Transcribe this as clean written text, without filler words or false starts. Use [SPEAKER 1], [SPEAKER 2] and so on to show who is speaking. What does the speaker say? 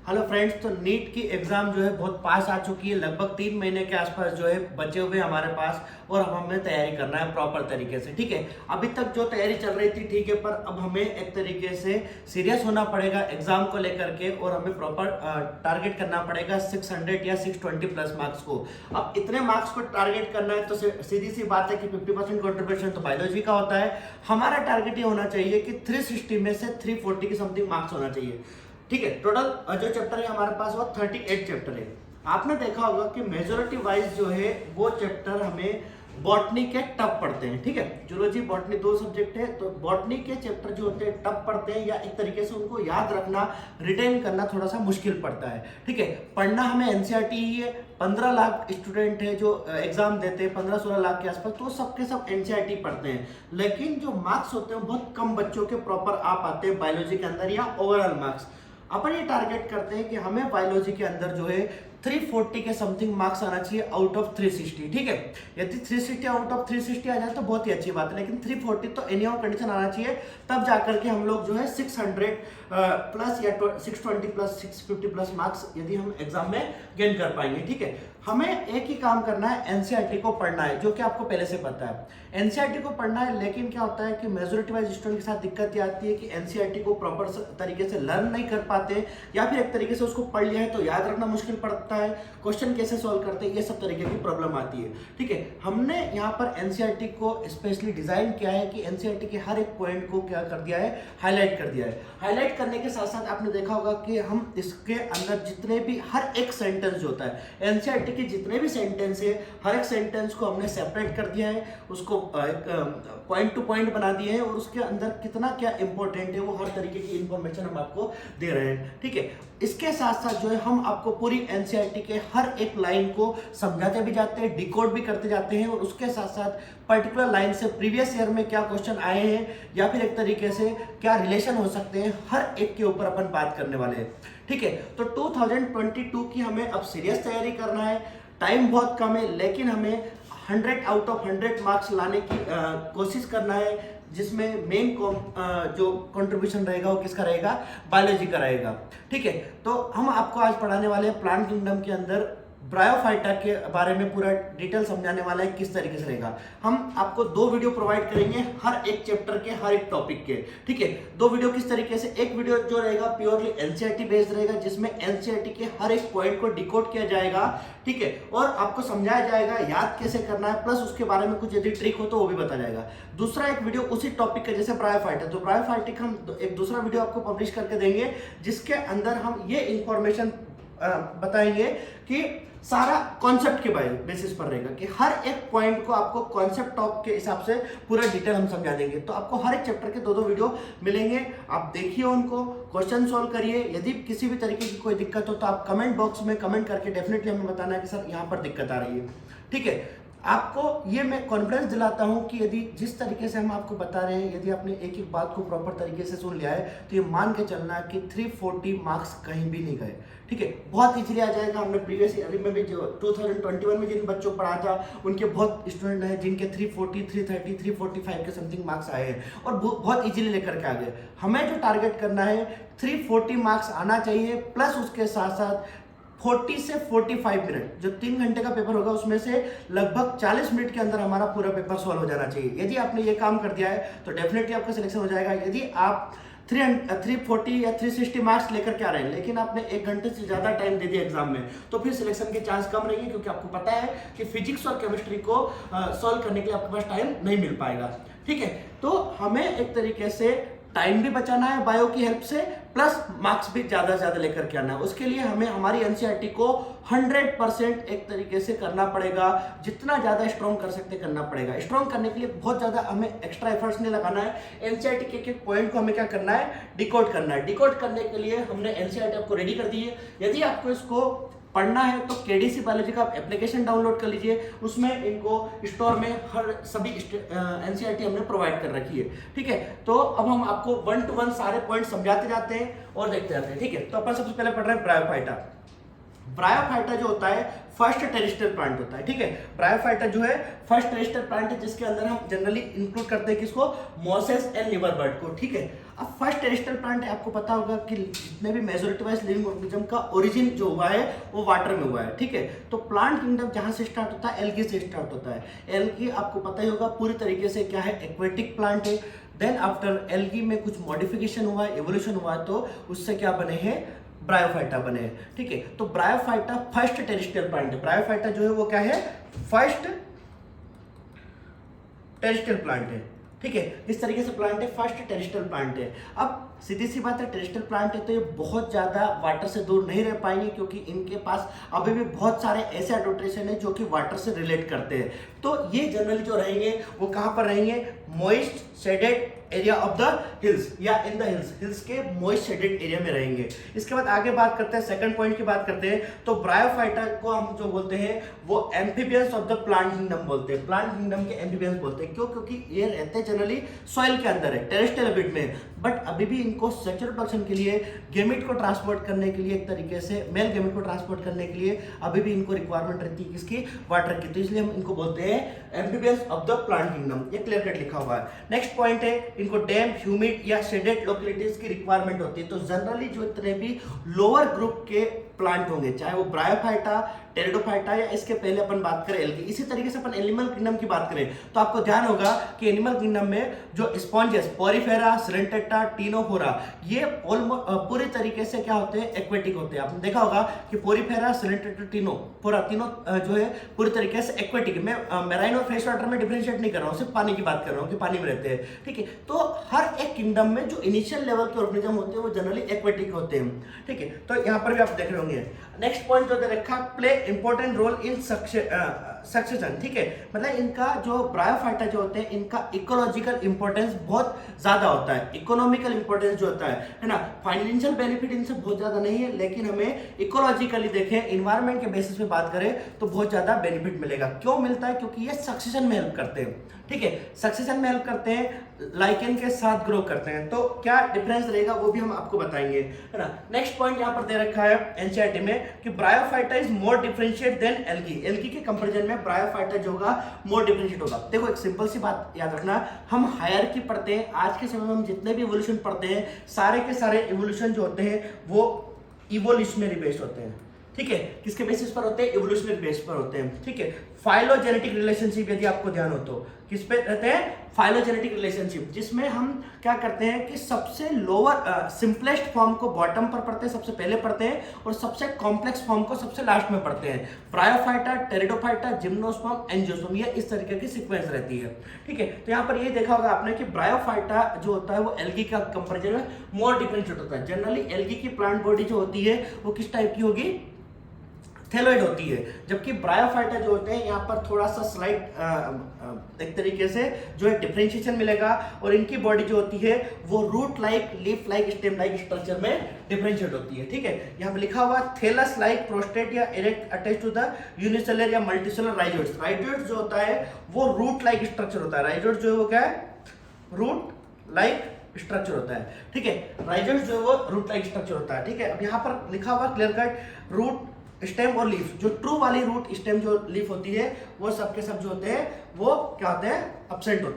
[SPEAKER 1] Hello friends, तो NEET की exam जो है बहुत पास आ चुकी है। लगभग 3 महीने के आसपास जो है बचे हुए हमारे पास, और अब हमें तैयारी करना है प्रॉपर तरीके से। ठीक है, अभी तक जो तैयारी चल रही थी ठीक है, पर अब हमें एक तरीके से सीरियस होना पड़ेगा एग्जाम को लेकर के, और हमें प्रॉपर टारगेट करना पड़ेगा 600 या 620 प्लस मार्क्स को। अब इतने मार्क्स को टारगेट करना है तो सीधी सी बात है कि 50% कॉन्ट्रीब्यूशन तो बायोलॉजी का होता है। हमारा टारगेट ये होना चाहिए कि 360 में से 340 की समथिंग मार्क्स होना चाहिए। ठीक है, टोटल जो चैप्टर है हमारे पास वो 38 चैप्टर है। आपने देखा होगा कि मेजोरिटी वाइज जो है वो चैप्टर हमें बॉटनी के टफ पढ़ते हैं। ठीक है, जूलॉजी बॉटनी दो सब्जेक्ट है, तो बॉटनी के चैप्टर जो होते हैं टफ पढ़ते हैं, या एक तरीके से उनको याद रखना, रिटेन करना थोड़ा सा मुश्किल पड़ता है। ठीक है, पढ़ना हमें एनसीईआरटी ही है। 15 लाख स्टूडेंट है जो एग्जाम देते हैं, 15-16 लाख के आसपास, तो सबके सब एनसीईआरटी पढ़ते हैं। लेकिन जो मार्क्स होते हैं बहुत कम बच्चों के प्रॉपर आ पाते हैं बायोलॉजी के अंदर, या ओवरऑल मार्क्स। अपन ये टारगेट करते हैं कि हमें बायोलॉजी के अंदर जो है 340 के समथिंग मार्क्स आना चाहिए आउट ऑफ 360। ठीक है, यदि 360 आउट ऑफ 360 आ जाए तो बहुत ही अच्छी बात है, लेकिन 340 तो एनी हाउ कंडीशन आना चाहिए, तब जाकर के हम लोग जो है 600 प्लस या 620 प्लस 650 प्लस मार्क्स यदि हम एग्जाम में गेन कर पाएंगे। ठीक है, हमें एक ही काम करना है, एनसीईआरटी को पढ़ना है, जो कि आपको पहले से पता है। एनसीईआरटी को पढ़ना है, लेकिन क्या होता है कि मेजोरिटी वाइज स्टूडेंट के साथ दिक्कत ये आती है कि एनसीईआरटी को प्रॉपर तरीके से लर्न नहीं कर पाते, या फिर एक तरीके से उसको पढ़ लिया है तो याद रखना मुश्किल पड़ता है, क्वेश्चन कैसे सॉल्व करते हैं, ये सब तरीके की प्रॉब्लम आती है। ठीक है, हमने यहाँ पर एनसीईआरटी को स्पेशली डिजाइन किया है कि एनसीईआरटी के हर एक पॉइंट को क्या कर दिया है, हाईलाइट कर दिया है। हाईलाइट करने के साथ साथ आपने देखा होगा कि हम इसके अंदर जितने भी हर एक सेंटेंस जो होता है, एनसीईआरटी के जितने भी सेंटेंस है, हर एक सेंटेंस को हमने सेपरेट कर दिया है, उसको पॉइंट टू पॉइंट बना दिए हैं, और उसके अंदर कितना क्या इंपॉर्टेंट है वो हर तरीके की इंफॉर्मेशन हम आपको दे रहे हैं। ठीक है, इसके साथ साथ जो है हम आपको पूरी एनसीईआरटी के हर एक लाइन को समझाते भी जाते हैं, डिकोड भी करते जाते हैं, और उसके साथ साथ पर्टिकुलर लाइन से प्रीवियस ईयर में क्या क्वेश्चन आए हैं, या फिर एक तरीके से क्या रिलेशन हो सकते हैं, हर एक के ऊपर अपन बात करने वाले हैं। ठीक है, तो 2022 की हमें अब सीरियस तैयारी करना है। टाइम बहुत कम है, लेकिन हमें 100 आउट ऑफ 100 मार्क्स लाने की कोशिश करना है, जिसमें मेन जो कंट्रीब्यूशन रहेगा वो किसका रहेगा, बायोलॉजी का रहेगा। ठीक है, तो हम आपको आज पढ़ाने वाले हैं प्लांट किंगडम के अंदर ब्रायोफाइटा के बारे में पूरा डिटेल समझाने वाला है किस तरीके से रहेगा। हम आपको 2 वीडियो प्रोवाइड करेंगे हर एक चैप्टर के, हर एक टॉपिक के। ठीक है, 2 वीडियो किस तरीके से, एक वीडियो जो रहेगा प्योरली एनसीईआरटी बेस्ड रहेगा, जिसमें एनसीईआरटी के हर एक पॉइंट को डिकोड किया जाएगा। ठीक है, और आपको समझाया जाएगा याद कैसे करना है, प्लस उसके बारे में कुछ यदि ट्रिक हो तो वो भी बताया जाएगा। दूसरा एक वीडियो उसी टॉपिक का, जैसे ब्रायोफाइटा, तो ब्रायोफाइटिक हम एक दूसरा वीडियो आपको पब्लिश करके देंगे, जिसके अंदर हम ये इंफॉर्मेशन बताएंगे कि सारा कॉन्सेप्ट के बेसिस पर रहेगा, कि हर एक पॉइंट को आपको कॉन्सेप्ट टॉप के हिसाब से पूरा डिटेल हम समझा देंगे। तो आपको हर एक चैप्टर के 2-2 वीडियो मिलेंगे, आप देखिए उनको, क्वेश्चन सॉल्व करिए। यदि किसी भी तरीके की कोई दिक्कत हो तो आप कमेंट बॉक्स में कमेंट करके डेफिनेटली हमें बताना है कि सर यहाँ पर दिक्कत आ रही है। ठीक है, आपको ये मैं कॉन्फिडेंस दिलाता हूँ कि यदि जिस तरीके से हम आपको बता रहे हैं, यदि आपने एक एक बात को प्रॉपर तरीके से सुन लिया है, तो ये मान के चलना है कि 340 मार्क्स कहीं भी नहीं गए। ठीक है, बहुत इजीली आ जाएगा। हमने प्रीवियस ईयर में भी जो 2021 में जिन बच्चों पढ़ा था, उनके बहुत स्टूडेंट हैं जिनके 340, 330, 345 के समथिंग मार्क्स आए हैं, और बहुत इजीली लेकर के आ गए। हमें जो टारगेट करना है 340 मार्क्स आना चाहिए, प्लस उसके साथ साथ 40 से 45 मिनट, जो 3 घंटे का पेपर होगा उसमें से लगभग 40 मिनट के अंदर हमारा पूरा पेपर सॉल्व हो जाना चाहिए। यदि आपने ये काम कर दिया है तो डेफिनेटली आपका सिलेक्शन हो जाएगा। यदि आप 340 या 360 मार्क्स लेकर के आ रहे हैं, लेकिन आपने 1 घंटे से ज़्यादा टाइम दे दिया एग्जाम में, तो फिर सिलेक्शन के चांस कम रहेंगे, क्योंकि आपको पता है कि फिजिक्स और केमिस्ट्री को सॉल्व करने के लिए आपके पास टाइम नहीं मिल पाएगा। ठीक है, तो हमें एक तरीके से टाइम भी बचाना है बायो की हेल्प से, प्लस मार्क्स भी ज़्यादा से ज़्यादा लेकर के आना है। उसके लिए हमें हमारी एनसीईआरटी को 100% एक तरीके से करना पड़ेगा, जितना ज़्यादा स्ट्रॉन्ग कर सकते करना पड़ेगा। स्ट्रॉन्ग करने के लिए बहुत ज़्यादा हमें एक्स्ट्रा एफर्ट्स नहीं लगाना है। एनसीईआरटी के एक पॉइंट को हमें क्या करना है, डिकोड करना है। डिकोड करने के लिए हमने एनसीईआरटी आपको रेडी कर दी है। यदि आपको इसको पढ़ना है तो केडीसी बायोलॉजी का एप्लीकेशन डाउनलोड कर लीजिए, उसमें इनको स्टोर में हर सभी एनसीईआरटी हमने प्रोवाइड कर रखी है। ठीक है, तो अब हम आपको 1 to 1 सारे पॉइंट समझाते जाते हैं और देखते जाते हैं। ठीक है, तो अपन सबसे पहले पढ़ रहे हैं ब्रायोफाइटा। ब्रायोफाइटा जो होता है फर्स्ट टेरेस्ट्रियल प्लांट होता है। ठीक है, ब्रायोफाइटा जो है फर्स्ट टेरेस्ट्रियल प्लांट है, जिसके अंदर हम जनरली इंक्लूड करते हैं किसको, मॉसेस एंड लिवर बर्ड को। ठीक है, अब फर्स्ट टेरेस्ट्रियल प्लांट है, आपको पता होगा कि जितने भी मेजोरिटी वाइज लिविंग ऑर्गेनिज्म का ओरिजिन जो हुआ है वो वाटर में हुआ है, ठीक है। तो प्लांट किंगडम जहां से स्टार्ट होता है, एल्गी से स्टार्ट होता है। एल्गी आपको पता ही होगा पूरी तरीके से क्या है, एक्वेटिक प्लांट है। देन आफ्टर एल्गी में कुछ मॉडिफिकेशन हुआ है, एवोल्यूशन हुआ है, तो उससे क्या बने हैं, ब्रायोफाइटा बने हैं, ठीक है। तो ब्रायोफाइटा फर्स्ट टेरेस्ट्रियल प्लांट है। ब्रायोफाइटा जो है वो क्या है, फर्स्ट टेरेस्ट्रियल प्लांट है, ठीक है। इस तरीके से प्लांट है, फर्स्ट टेरेस्ट्रियल प्लांट है। अब सीधी सी बात है, टेरेस्ट्रियल प्लांट है तो ये बहुत ज़्यादा वाटर से दूर नहीं रह पाएंगे, क्योंकि इनके पास अभी भी बहुत सारे ऐसे एडोटेशन है जो कि वाटर से रिलेट करते हैं। तो ये जनरली जो रहेंगे वो कहाँ पर रहेंगे, moist shaded area of the hills या इन द हिल्स, हिल्स के मॉइस्ट शेडेड एरिया में रहेंगे। इसके बाद आगे बात करते हैं, सेकंड पॉइंट की बात करते हैं। तो ब्रायोफाइटा को हम जो बोलते हैं वो amphibians of the plant kingdom बोलते हैं, प्लांट किंगडम के एम्फीबियंस बोलते हैं। क्यों, क्योंकि ये रहते हैं जनरली सॉइल के अंदर है, टेरेस्ट्रियल हैबिट में, बट अभी भी इनको सेक्सुअल रिप्रोडक्शन के लिए, गेमेट को ट्रांसपोर्ट करने के लिए, एक तरीके से मेल गेमेट को ट्रांसपोर्ट करने के लिए अभी भी इनको रिक्वायरमेंट रहती है किसकी, वाटर की। तो इसलिए हम इनको बोलते हैं amphibians of the plant kingdom, ये क्लियर कट लिखा हुआ है। नेक्स्ट पॉइंट है, इनको डैम्प, ह्यूमिड या शेडेड लोकेलिटीज की रिक्वायरमेंट होती है। तो जनरली जो इतने भी लोअर ग्रुप के प्लांट होंगे, चाहे वो ब्रायोफाइटा, टेरिडोफाइटा या इसके पहले अपन बात करें एल्गी, इसी तरीके से अपन एनिमल किंगडम की बात करें तो आपको ध्यान होगा कि एनिमल किंगडम में जो स्पॉन्जेस, पोरीफेरा, सिरेंटेटा, टीनोफोरा, ये पूरी तरीके से क्या होते हैं, एक्वेटिक होते हैं। आपने देखा होगा कि पोरीफेरा, सिरेंटेटा, टीनोफोरा तीनों जो है पूरी तरीके से एक्वेटिक है। मैं मैराइन और फ्रेश वाटर में डिफरेंशिएट नहीं कर रहा हूँ, सिर्फ पानी की बात कर रहा हूँ कि पानी में रहते हैं, ठीक है। तो हर एक किंगडम में जो इनिशियल लेवल के ऑर्गेनिज्म होते हैं वो जनरली एक्वेटिक होते हैं, ठीक है। तो यहाँ पर भी आप देख रहे होंगे। नेक्स्ट पॉइंट जो दे रखा, play important role in succession, ठीक है। मतलब इनका जो ब्रायोफाइटा जो होते हैं, इनका इकोलॉजिकल इंपॉर्टेंस बहुत ज्यादा होता है, इकोनॉमिकल इंपॉर्टेंस जो होता है ना। फाइनेंशियल बेनिफिट इनसे बहुत ज्यादा नहीं है, लेकिन हमें इकोलॉजिकली देखें, इन्वायरमेंट के बेसिस पे बात करें तो बहुत ज्यादा बेनिफिट मिलेगा। क्यों मिलता है, क्योंकि ये सक्सेशन में हेल्प करते हैं, ठीक है। सक्सेशन में हेल्प करते हैं, लाइकेन के साथ ग्रो करते हैं। तो क्या डिफरेंस रहेगा वो भी हम आपको बताएंगे, है ना। नेक्स्ट पॉइंट यहाँ पर दे रखा है एनसीईआरटी में कि bryophyta is more differentiate than algae. Algae के कंपैरिजन में ब्रायोफाइटा जो होगा मोर डिफरेंशिएट होगा। देखो एक सिंपल सी बात याद रखना, हम हायरार्की पढ़ते हैं, आज के समय में हम जितने भी इवोल्यूशन पढ़ते हैं, सारे के सारे इवोल्यूशन जो होते हैं वो इवोल्यूशनरी बेस्ड होते हैं, ठीक है। किसके बेसिस पर होते हैं, इवोल्यूशनरी बेस पर होते हैं, ठीक है। फाइलोजेनेटिक रिलेशनशिप यदि आपको ध्यान हो तो किस पे रहते हैं, फाइलोजेनेटिक रिलेशनशिप, जिसमें हम क्या करते हैं कि सबसे लोअर सिंपलेस्ट फॉर्म को बॉटम पर पढ़ते हैं, सबसे पहले पढ़ते हैं, और सबसे कॉम्प्लेक्स फॉर्म को सबसे लास्ट में पढ़ते हैं। ब्रायोफाइटा, टेरिडोफाइटा, जिम्नोस्पर्म, एंजियोस्पर्म, ये इस तरीके की सीक्वेंस रहती है, ठीक है। तो यहाँ पर ये देखा होगा आपने कि ब्रायोफाइटा जो होता है वो एल्गी का कंपैरिजन में मोर डिफरेंशिएट होता है। जनरली एल्गी की प्लांट बॉडी जो होती है वो किस टाइप की होगी, थैलोइड होती है, जबकि ब्रायोफाइटा जो होते हैं यहाँ पर थोड़ा सा स्लाइट एक तरीके से जो है डिफरेंशिएशन मिलेगा, और इनकी बॉडी जो होती है वो root like, leaf like, stem like structure में डिफरेंशिएट होती है, ठीक है। यहाँ पर लिखा हुआ थैलस लाइक प्रोस्टेट या erect attach to the unicellular या मल्टीसेलर राइजोइड्स। राइजोइड्स जो होता है वो रूट लाइक स्ट्रक्चर होता है, राइजोइड्स जो है वो क्या है, रूट लाइक स्ट्रक्चर होता है, ठीक है। राइजोइड्स जो है वो रूट लाइक स्ट्रक्चर होता है, ठीक है। अब यहाँ पर लिखा हुआ क्लियर कट, रूट, स्टेम और लीफ, जो ट्रू वाली रूट, स्टेम जो लीफ होती है वो सब के सब जो होते हैं वो क्या होते हैं, एब्सेंट होते हैं।